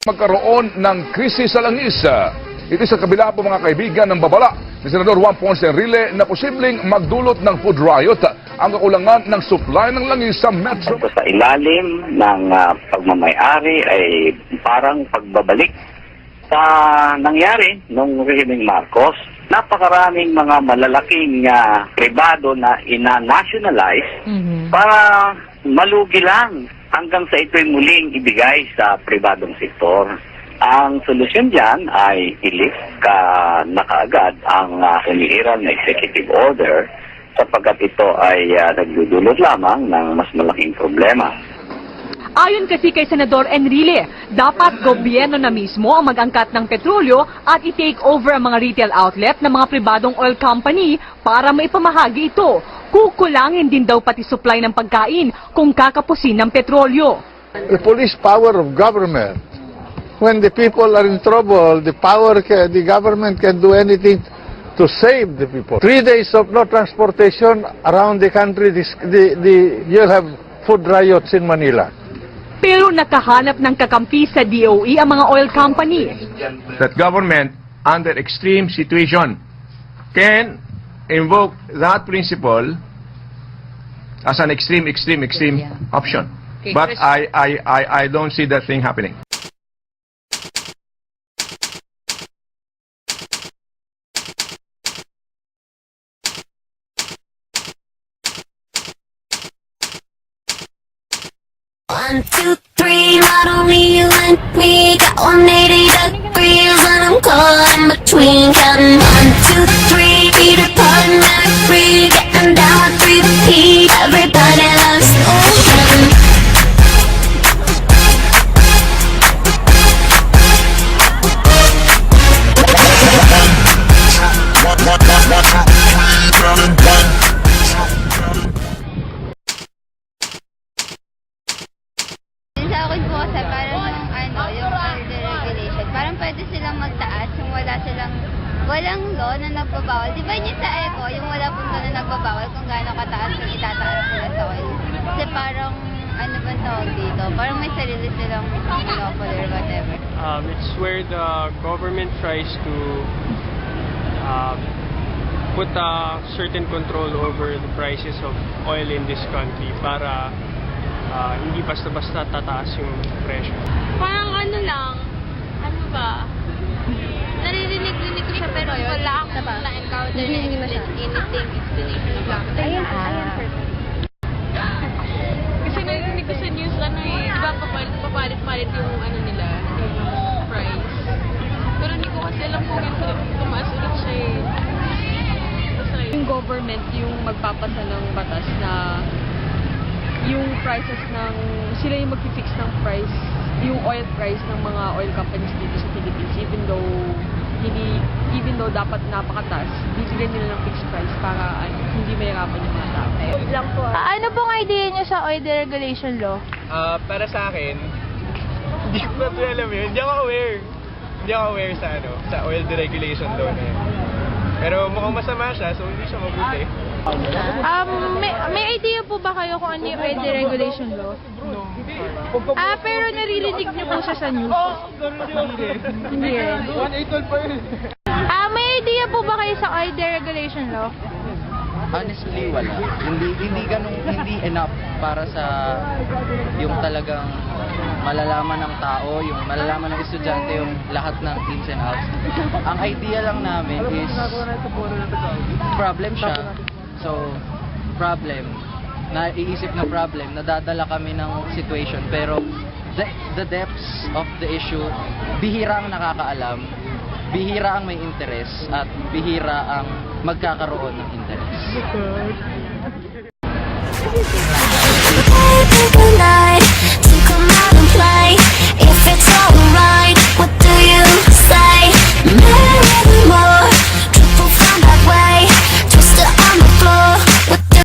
Magkaroon ng krisis sa langis. Ito sa kabila po mga kaibigan ng babala ni Senador Juan Ponce Enrile na posibleng magdulot ng food riot ang kakulangan ng supply ng langis sa Metro. Ito sa ilalim ng pagmamayari ay parang pagbabalik sa nangyari nung rehimeng Marcos. Napakaraming mga malalaking pribado na ina-nationalize para malugi lang hanggang sa ito'y muling ibigay sa pribadong sektor. Ang solusyon dyan ay i-lift na kaagad ang iniiral na executive order sapagkat ito ay nagdudulot lamang ng mas malaking problema. Ayon kasi kay Senador Enrile, dapat gobyerno na mismo ang mag-angkat ng petrolyo at i-take over ang mga retail outlet ng mga pribadong oil company para maipamahagi ito. Kukulangin din daw pati supply ng pagkain kung kakapusin ng petrolyo. The police power of government. When the people are in trouble, the government can do anything to save the people. 3 days of no transportation around the country, you'll have food riots in Manila. Pero nakahanap ng kakampi sa DOE ang mga oil company. That government, under extreme situation, can invoke that principle as an extreme option. But I don't see that thing happening. One, two, three, not only you and me, got 180 degrees and I'm caught in between. Counting 1, 2, 3, feet apart, not free, getting down with 3 feet. Everybody loves ocean. Sa akin po kasi parang yung regulation, parang pwede silang magtaas yung walang law na nagbabawal. Di ba yun sa ECO, yung wala pong law na nagbabawal kung gaano kataas yung itataas sila sa oil. Kasi parang, ano ba tawag dito? Parang may sarili silang monopoly or whatever. It's where the government tries to put a certain control over the prices of oil in this country para hindi basta-basta tataas yung presyo. Parang ano ba? Naririnig ko siya pero wala akong na-encounter na anything explanation about it. Ayan, Kasi naririnig ko sa news diba papalit yung nila, yung price. Pero hindi ko kasi alam kung yung tumaas ulit siya Basta yung government yung magpapasa ng batas na yung prices sila yung mag-fix ng price, yung oil price ng mga oil companies dito sa Philippines, even though dapat napakataas, bibigyan nila ng fixed price para hindi mahirapan yung mga tao. lang po. Ano pong idea niyo sa oil deregulation law? Para sa akin, hindi ko pa alam yun. Hindi ako aware sa oil deregulation law na yun. Pero mukhang masama siya, so hindi siya mabuti. May idea po ba kayo kung ano yung oil deregulation law? No. Pero naririnig niyo po siya sa news? Hindi rin. May idea po ba kayo sa oil deregulation law? Honestly, wala. Hindi enough para sa yung talagang malalaman ng tao, yung malalaman ng estudyante, yung lahat ng ins and outs. Ang idea lang namin is problem siya. So, naiisip na problem, nadadala kami ng situation, pero the depths of the issue, bihira ang nakakaalam, bihira ang may interest, at bihira ang magkakaroon ng interest.